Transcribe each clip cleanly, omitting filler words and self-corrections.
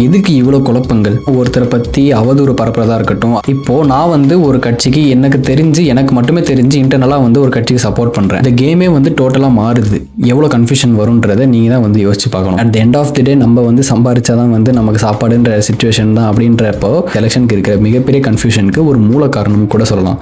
எதுக்கு இவ்வளோ குழப்பங்கள்? ஒருத்தரை பற்றி அவதூறு பரப்புறதா இருக்கட்டும். இப்போ நான் வந்து ஒரு கட்சிக்கு எனக்கு மட்டுமே தெரிஞ்சு இன்டர்னலாக வந்து ஒரு கட்சிக்கு சப்போர்ட் பண்ணுறேன். இந்த கேமே வந்து டோட்டலாக மாறுது. எவ்வளோ கன்ஃபியூஷன் வரும்ன்றதை நீங்கள் தான் வந்து யோசிச்சு பார்க்கணும். At the end of the day நம்ம வந்து சம்பாரிச்சாதான் வந்து நமக்கு சாப்பாடுன்ற சுச்சுவேஷன் தான் அப்படின்றப்போ எலெக்ஷனுக்கு இருக்கிற மிகப்பெரிய கன்ஃபியூஷனுக்கு ஒரு மூல காரணம் கூட சொல்லலாம்.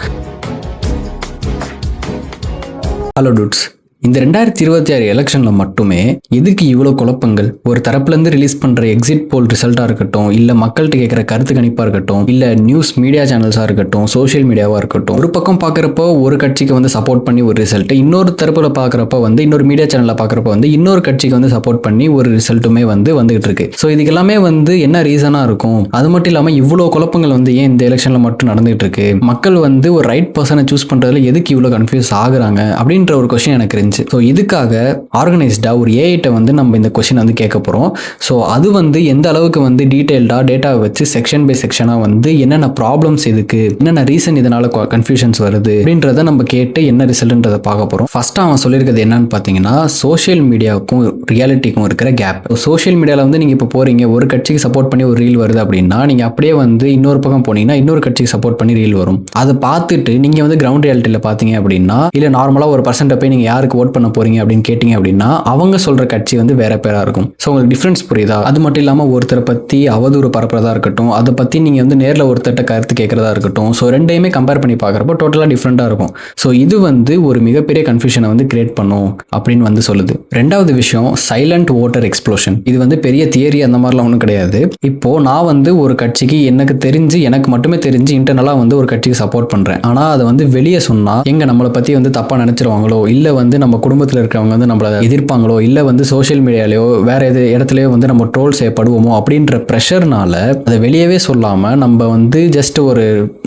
ஹலோ டூட்ஸ், இந்த 2026 எலெக்ஷனில் மட்டுமே எதுக்கு இவ்வளோ குழப்பங்கள்? ஒரு தரப்புலேருந்து ரிலீஸ் பண்ணுற எக்ஸிட் போல் ரிசல்ட்டாக இருக்கட்டும், இல்லை மக்கள்கிட்ட கேட்குற கருத்து கணிப்பாக இருக்கட்டும், இல்லை நியூஸ் மீடியா சேனல்ஸாக இருக்கட்டும், சோஷியல் மீடியாவாக இருக்கட்டும், ஒரு பக்கம் பார்க்குறப்போ ஒரு கட்சிக்கு வந்து சப்போர்ட் பண்ணி ஒரு ரிசல்ட், இன்னொரு தரப்பில் பார்க்குறப்ப வந்து இன்னொரு மீடியா சேனலில் பார்க்குறப்ப வந்து இன்னொரு கட்சிக்கு வந்து சப்போர்ட் பண்ணி ஒரு ரிசல்ட்டுமே வந்து வந்துகிட்டு இருக்கு. ஸோ இதுக்கு எல்லாமே வந்து என்ன ரீசனாக இருக்கும்? அது மட்டும் இல்லாமல் இவ்வளோ குழப்பங்கள் வந்து ஏன் இந்த எலெக்ஷனில் மட்டும் நடந்துகிட்டு இருக்கு? மக்கள் வந்து ஒரு ரைட் பர்சனை சூஸ் பண்ணுறதுல எதுக்கு இவ்வளோ கன்ஃபியூஸ் ஆகுறாங்க அப்படின்ற ஒரு கொஸ்டின் எனக்கு இருந்துச்சு. ஸோ இதுக்காக ஆர்கனைஸ்டாக ஒரு ஏஐட்ட வந்து நம்ம இந்த கொஸ்டின் வந்து கேட்க போகிறோம். ஸோ அது வந்து எந்த அளவுக்கு வந்து டீட்டெயில்டாக டேட்டாவை வச்சு செக்ஷன் பை செக்ஷனாக வந்து என்னென்ன ப்ராப்ளம்ஸ் இதுக்கு, என்னென்ன ரீசன் இதனால் கன்ஃபியூஷன்ஸ் வருது அப்படின்றத நம்ம கேட்டு என்ன ரிசல்ட்ன்றதை பார்க்க போகிறோம். ஃபஸ்ட்டு அவன் சொல்லியிருக்கிறது என்னன்னு பார்த்தீங்கன்னா, சோஷியல் மீடியாவுக்கும் ரியாலிட்டிக்கும் இருக்கிற கேப். சோஷியல் மீடியாவில் வந்து நீங்கள் இப்போ போகிறீங்க, ஒரு கட்சிக்கு சப்போர்ட் பண்ணி ஒரு ரீல் வருது அப்படின்னா, நீங்கள் அப்படியே வந்து இன்னொரு பக்கம் போனீங்கன்னா இன்னொரு கட்சிக்கு சப்போர்ட் பண்ணி ரீல் வரும். அதை பார்த்துட்டு நீங்கள் வந்து கிரவுண்ட் ரியாலிட்டியில் பார்த்தீங்க அப்படின்னா, இல்லை நார்மலாக ஒரு பர்சன்ட்டை போய் நீங்கள் யாருக்கு ஓட் பண்ண போறீங்க அப்படின்னு கேட்டீங்க அப்படின்னா அவங்க சொல்ற கட்சி வந்து வேற பேரா இருக்கும். ஸோ உங்களுக்கு டிஃபரன்ஸ் புரியுதா? அது மட்டும் இல்லாமல் ஒருத்தரை பற்றி அவதூறு பரப்புறதா இருக்கட்டும், அதை பற்றி நீங்கள் வந்து நேரில் ஒருத்தட்ட கருத்து கேட்கறதா இருக்கட்டும், ஸோ ரெண்டையுமே கம்பேர் பண்ணி பார்க்குறப்போ டோட்டலாக டிஃப்ரெண்டாக இருக்கும். ஸோ இது வந்து ஒரு மிகப்பெரிய கன்ஃபியூஷனை வந்து கிரியேட் பண்ணும் அப்படின்னு வந்து சொல்லுது. ரெண்டாவது விஷயம், சைலண்ட் ஓட்டர் எக்ஸ்ப்ளோஷன். இது வந்து பெரிய தியரி அந்த மாதிரிலாம் ஒன்றும் கிடையாது. இப்போ நான் வந்து ஒரு கட்சிக்கு எனக்கு மட்டுமே தெரிஞ்சு இன்டர்னலாக வந்து ஒரு கட்சிக்கு சப்போர்ட் பண்ணுறேன். ஆனால் அதை வந்து வெளியே சொன்னால் எங்க நம்மளை பற்றி வந்து தப்பாக நினச்சிருவாங்களோ, இல்லை வந்து நம்ம குடும்பத்தில் இருக்கிறவங்க வந்து நம்மளை எதிர்ப்பாங்களோ, இல்லை வந்து சோஷியல் மீடியாலேயோ வேற எது இடத்துலையோ வந்து நம்ம ட்ரோல் செய்யப்படுவோமோ அப்படின்ற ப்ரெஷர்னால அதை வெளியவே சொல்லாமல் நம்ம வந்து ஜஸ்ட் ஒரு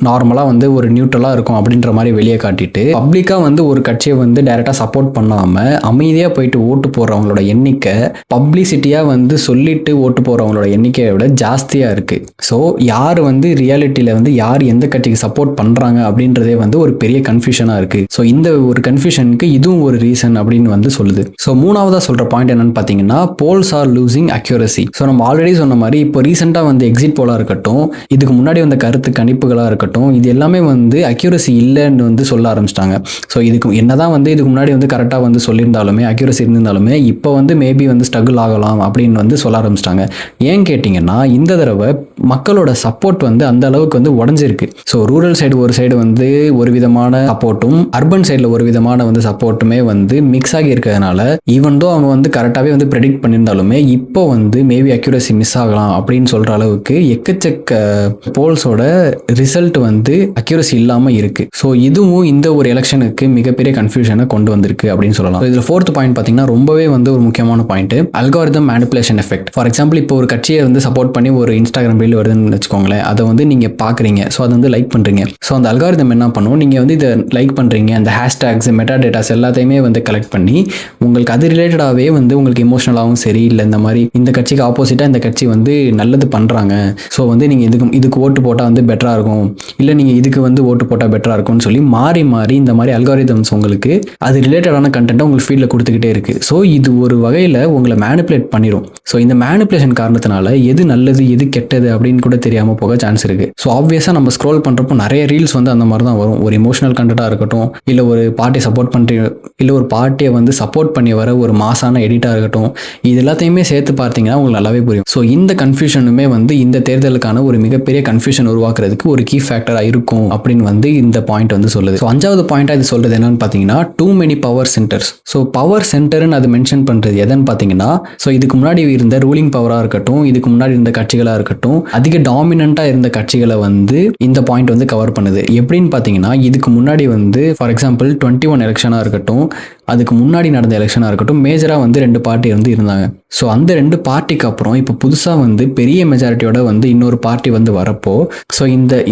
நார்மலாக வந்து ஒரு நியூட்ரலாக இருக்கும் அப்படின்ற மாதிரி வெளியே காட்டிட்டு பப்ளிக்காக வந்து ஒரு கட்சியை வந்து டைரெக்டாக சப்போர்ட் பண்ணாமல் அமைதியாக போயிட்டு ஓட்டு போடுறவங்களோட எண்ணிக்கை பப்ளிசிட்டியாக வந்து சொல்லிட்டு ஓட்டு போடுறவங்களோட எண்ணிக்கையை விட ஜாஸ்தியாக இருக்குது. ஸோ யார் வந்து ரியாலிட்டியில் வந்து யார் எந்த கட்சிக்கு சப்போர்ட் பண்ணுறாங்க அப்படின்றதே வந்து ஒரு பெரிய கன்ஃபியூஷனாக இருக்குது. ஸோ இந்த ஒரு கன்ஃபியூஷனுக்கு இதுவும் ஒரு ரீசன் அப்படின்னு வந்து சொல்லுது. ஸோ மூணாவதாக சொல்கிற பாயிண்ட் என்னன்னு பார்த்தீங்கன்னா, polls are losing accuracy. So நம்ம ஆல்ரெடி சொன்ன மாதிரி இப்போ ரீசெண்டாக வந்து எக்ஸிட் போலாக இருக்கட்டும், இதுக்கு முன்னாடி வந்த கருத்து கணிப்புகளாக இருக்கட்டும், இது எல்லாமே வந்து அக்யூரசி இல்லைன்னு வந்து சொல்ல ஆரம்பிச்சிட்டாங்க. ஸோ இதுக்கு என்னதான் வந்து இதுக்கு முன்னாடி வந்து கரெக்டாக வந்து சொல்லியிருந்தாலுமே, அக்யூரசி இருந்திருந்தாலுமே இப்போ வந்து மேபி வந்து ஸ்ட்ரகிள் ஆகலாம் அப்படின்னு வந்து சொல்ல ஆரம்பிச்சிட்டாங்க. ஏன் கேட்டிங்கன்னா, இந்த தடவை மக்களோட சப்போர்ட் வந்து அந்த அளவுக்கு வந்து உடஞ்சிருக்கு. ஸோ ரூரல் சைடு ஒரு சைடு வந்து ஒரு விதமான சப்போர்ட்டும், அர்பன் சைடில் ஒரு விதமான வந்து சப்போர்ட்டுமே வந்து மிக்ஸ் ஆகி இருக்கிறதுனால ஈவன் தோ அவங்க வந்து கரெக்டாகவே வந்து ப்ரெடிக்ட் பண்ணியிருந்தாலுமே இப்போ வந்து மேபி அக்யூரசி மிஸ் ஆகலாம் அப்படின்னு சொல்கிற அளவுக்கு எக்கச்சக்க போல்ஸோட ரிசல்ட் வந்து அக்யூரசி இல்லாமல் இருக்குது. ஸோ இதுவும் இந்த ஒரு எலெக்ஷனுக்கு மிகப்பெரிய கன்ஃபியூஷனை கொண்டு வந்திருக்கு அப்படின்னு சொல்லலாம். இதில் ஃபோர்த் பாயிண்ட் பார்த்தீங்கன்னா ரொம்பவே வந்து ஒரு முக்கியமான point, algorithm manipulation effect. For example, இப்போ ஒரு கட்சியை வந்து சப்போர்ட் பண்ணி ஒரு இன்ஸ்டாகிராம் ரீல் வருதுன்னு வச்சுக்கோங்களேன், அதை வந்து நீங்கள் பார்க்குறீங்க, ஸோ அதை வந்து லைக் பண்ணுறீங்க. ஸோ அந்த அல்காரிதம் என்ன பண்ணும், நீங்கள் வந்து இதை லைக் பண்ணுறீங்க, அந்த ஹேஷ்டேக்ஸ் மெட்டா டேட்டாஸ் எல்லாத்தையுமே வந்து கலெக்ட் பண்ணி உங்களுக்கு அது ரிலேட்டடாகவே வந்து உங்களுக்கு எமோஷனலாகவும் சரி, இல்லை இந்த மாதிரி இந்த கட்சிக்கு ஆப்போசிட்டாக இந்த கட்சி வந்து நல்லது பண்ணுறாங்க, ஸோ வந்து நீங்கள் இதுக்கு ஓட்டு போட்டால் வந்து பெட்டராக இருக்கும், இல்லை நீங்கள் இதுக்கு வந்து ஓட்டு போட்டால் பெட்டராக இருக்கும்னு சொல்லி மாறி மாறி இந்த மாதிரி அல்காரிதம்ஸ் உங்களுக்கு அது ரிலேட்டடான கண்டென்ட்டை உங்களுக்கு ஃபீல்டில் கொடுத்துக்கிட்டே இருக்குது. ஸோ இது ஒரு வகையில் உங்களை மேனிப்புலேட் பண்ணிடும். ஸோ இந்த மேனிப்புலேஷன் காரணத்தினால எது நல்லது எது கெட்டது அப்படின்னு கூட தெரியாமல் போக சான்ஸ் இருக்குது. ஸோ ஆப்வியஸாக நம்ம ஸ்க்ரோல் பண்ணுறப்போ நிறைய ரீல்ஸ் வந்து அந்த மாதிரி தான் வரும். ஒரு இமோஷனல் கண்டென்ட்டாக இருக்கட்டும், இல்லை ஒரு பார்ட்டியை சப்போர்ட் பண்ணுற, இல்லை ஒரு பார்ட்டியை வந்து சப்போர்ட் பண்ணி வர ஒரு மாசான எடிட்டாக இருக்கட்டும், இது எல்லாத்தையுமே சேர்த்து பார்த்தீங்கன்னா உங்களுக்கு நல்லாவே புரியும். ஸோ இந்த கன்ஃபியூஷனுமே வந்து இந்த தேர்தலுக்கான ஒரு மிகப்பெரிய கன்ஃபியூஷன் உருவாக்குறதுக்கு ஒரு கீ ஃபேக்டராக இருக்கும் அப்படின்னு வந்து இந்த பாயிண்ட் வந்து சொல்லுது. ஸோ அஞ்சாவது பாயிண்டாக இது சொல்கிறது என்னன்னு பார்த்தீங்கன்னா, too many power centres. So power சென்டர்னு அது மென்ஷன் பண்ணுறது எதுன்னு பார்த்தீங்கன்னா, ஸோ இதுக்கு முன்னாடி இருந்த ரூலிங் பவராக இருக்கட்டும், இதுக்கு முன்னாடி இருந்த கட்சிகளாக இருக்கட்டும், அதிக டாமினண்ட்டாக இருந்த கட்சிகளை வந்து இந்த பாயிண்ட் வந்து கவர் பண்ணுது. எப்படின்னு பார்த்தீங்கன்னா, இதுக்கு முன்னாடி வந்து ஃபார் எக்ஸாம்பிள் 21 எலெக்ஷனாக இருக்கட்டும், அதுக்கு முன்னாடி நடந்த எலெக்ஷனாக இருக்கட்டும், மேஜராக வந்து 2 பார்ட்டி வந்து இருந்தாங்க. ஸோ அந்த 2 பார்ட்டிக்கு அப்புறம் இப்போ புதுசாக வந்து பெரிய மெஜாரிட்டியோட வந்து இன்னொரு பார்ட்டி வந்து வரப்போ, ஸோ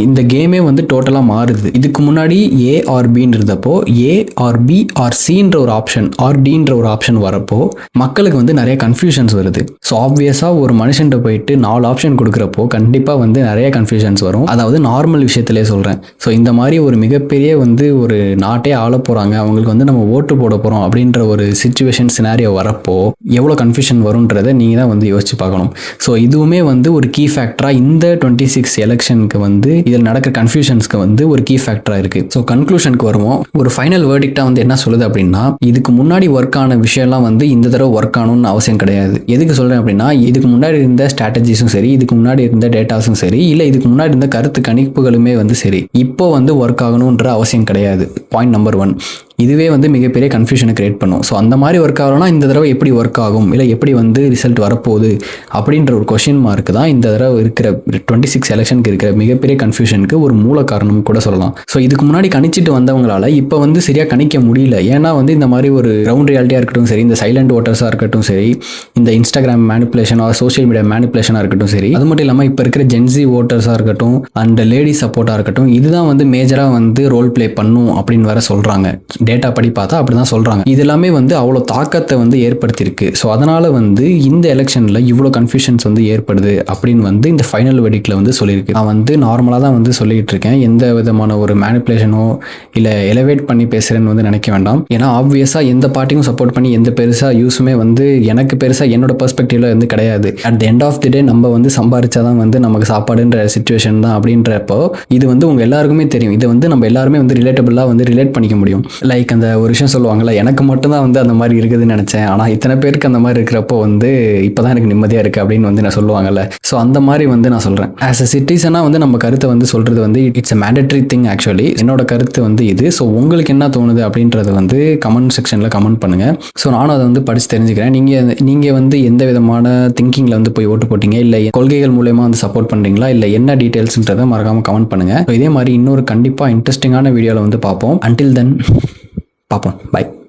இந்த கேமே வந்து டோட்டலாக மாறுது. இதுக்கு முன்னாடி ஏ ஆர் பின்னு இருந்தப்போ ஏ ஆர் பி ஆர் சின்ற ஒரு ஆப்ஷன், ஆர் டின்ற ஒரு ஆப்ஷன் வரப்போ மக்களுக்கு வந்து நிறைய கன்ஃபியூஷன்ஸ் வருது. ஸோ ஆப்வியஸாக ஒரு மனுஷன்ட்ட போயிட்டு 4 ஆப்ஷன் கொடுக்குறப்போ கண்டிப்பாக வந்து நிறைய கன்ஃபியூஷன்ஸ் வரும். அதாவது நார்மல் விஷயத்திலே சொல்கிறேன். ஸோ இந்த மாதிரி ஒரு மிகப்பெரிய வந்து ஒரு நாட்டே ஆள போகிறாங்க, அவங்களுக்கு வந்து நம்ம ஓட்டு போட போகிறோம் அப்படின்ற ஒரு சுச்சுவேஷன் சினாரியோ வரப்போ எவ்வளோ கன்ஃபியூஷன் வரும்ன்றதை நீங்கள் தான் வந்து யோசிச்சு பார்க்கணும். ஸோ இதுவுமே வந்து ஒரு கீ ஃபேக்டராக இந்த 26 எலெக்ஷனுக்கு வந்து இதில் நடக்கிற கன்ஃபியூஷன்ஸ்க்கு வந்து ஒரு கீ ஃபேக்டராக இருக்குது. ஸோ கன்க்ளூஷனுக்கு வருவோம். ஒரு ஃபைனல் வேர்டிக்டாக வந்து என்ன சொல்லுது அப்படின்னா, இதுக்கு முன்னாடி ஒர்க் ஆன விஷயம்லாம் வந்து இந்த தடவை ஒர்க் ஆகணும்னு அவசியம் கிடையாது. எதுக்கு சொல்கிறேன் அப்படின்னா, இதுக்கு முன்னாடி இருந்த ஸ்ட்ராட்டஜிஸும் சரி, இதுக்கு முன்னாடி இருந்த டேட்டாஸும் சரி, இல்லை இதுக்கு முன்னாடி இருந்த கருத்து கணிப்புகளுமே வந்து சரி, இப்போ வந்து ஒர்க் ஆகணுன்ற அவசியம் கிடையாது. Point number 1. இதுவே வந்து மிகப்பெரிய கன்ஃபியூஷனை கிரியேட் பண்ணும். ஸோ அந்த மாதிரி ஒர்க் ஆகணும்னா இந்த தடவை எப்படி ஒர்க் ஆகும், இல்லை எப்படி வந்து ரிசல்ட் வரப்போகுது அப்படின்ற ஒரு கொஷின் மார்க் தான் இந்த தடவை இருக்கிற 26 எலெக்ஷனுக்கு இருக்கிற மிகப்பெரிய கன்ஃபியூஷனுக்கு ஒரு மூல காரணம் கூட சொல்லலாம். ஸோ இதுக்கு முன்னாடி கணிச்சிட்டு வந்தவங்களால இப்போ வந்து சரியாக கணிக்க முடியல. ஏன்னா வந்து இந்த மாதிரி ஒரு கிரவுண்ட் ரியாலிட்டியாக இருக்கட்டும் சரி, இந்த சைலண்ட் ஓட்டர்ஸாக இருக்கட்டும் சரி, இந்த இன்ஸ்டாகிராம் மேனிப்புலேஷன் சோஷியல் மீடியா மேனிப்புலேஷனாக இருக்கட்டும் சரி, அது மட்டும் இல்லாமல் இப்போ இருக்கிற ஜென்சி ஓட்டர்ஸாக இருக்கட்டும் அண்ட் லேடி சப்போர்ட்டாக இருக்கட்டும், இதுதான் வந்து மேஜராக வந்து ரோல் பிளே பண்ணும் அப்படின்னு வேற சொல்கிறாங்க. டேட்டா படி பார்த்தா அப்படி தான் சொல்கிறாங்க. இது எல்லாமே வந்து அவ்வளோ தாக்கத்தை வந்து ஏற்படுத்தியிருக்கு. ஸோ அதனால் வந்து இந்த எலெக்ஷனில் இவ்வளோ கன்ஃபியூஷன்ஸ் வந்து ஏற்படுது அப்படின்னு வந்து இந்த ஃபைனல் வெடிக்கில் வந்து சொல்லியிருக்கு. நான் வந்து நார்மலாக தான் வந்து சொல்லிகிட்டு இருக்கேன். எந்த விதமான ஒரு மேனிப்புலேஷனோ இல்லை எலவேட் பண்ணி பேசுகிறேன்னு வந்து நினைக்க வேண்டாம். ஏன்னா ஆப்வியஸாக எந்த பார்ட்டியும் சப்போர்ட் பண்ணி எந்த பெருசாக யூஸுமே வந்து எனக்கு பெருசாக என்னோட பெர்ஸ்பெக்டிவ்ல வந்து கிடையாது. At the end of the day நம்ம வந்து சம்பாரிச்சாதான் வந்து நமக்கு சாப்பாடுன்ற சுச்சுவேஷன் தான். அப்படின்றப்போ இது வந்து உங்கள் எல்லாருக்குமே தெரியும். இதை வந்து நம்ம எல்லாருமே வந்து ரிலேட்டபிளாக வந்து ரிலேட் பண்ணிக்க முடியும். லைக் அந்த ஒரு விஷயம் சொல்லுவாங்கல்ல, எனக்கு மட்டும்தான் வந்து அந்த மாதிரி இருக்குதுன்னு நினச்சேன், ஆனால் இத்தனை பேருக்கு அந்த மாதிரி இருக்கிறப்போ வந்து இப்போ தான் எனக்கு நிம்மதியாக இருக்குது அப்படின்னு வந்து நான் சொல்லுவாங்கல்ல. ஸோ அந்த மாதிரி வந்து நான் சொல்கிறேன். ஆஸ் அ சிட்டிசனாக வந்து நம்ம கருத்தை வந்து சொல்கிறது வந்து it's a mandatory thing. Actually என்னோட கருத்து வந்து இது. ஸோ உங்களுக்கு என்ன தோணுது அப்படின்றது வந்து கமெண்ட் செக்ஷனில் கமெண்ட் பண்ணுங்கள். ஸோ நானும் அதை வந்து படித்து தெரிஞ்சுக்கிறேன். நீங்கள் வந்து எந்த விதமான திங்கிங்கில் வந்து போய் ஓட்டு போட்டீங்க, இல்லை கொள்கைகள் மூலயமா வந்து சப்போர்ட் பண்ணுறீங்களா, இல்லை என்ன டீட்டெயில்ஸ்ன்றதை மறக்காமல் கமெண்ட் பண்ணுங்கள். இதே மாதிரி இன்னொரு கண்டிப்பாக இன்ட்ரெஸ்டிங்கான வீடியோவில் வந்து பார்ப்போம். அன்டில் தென் பார்ப்போம். பை.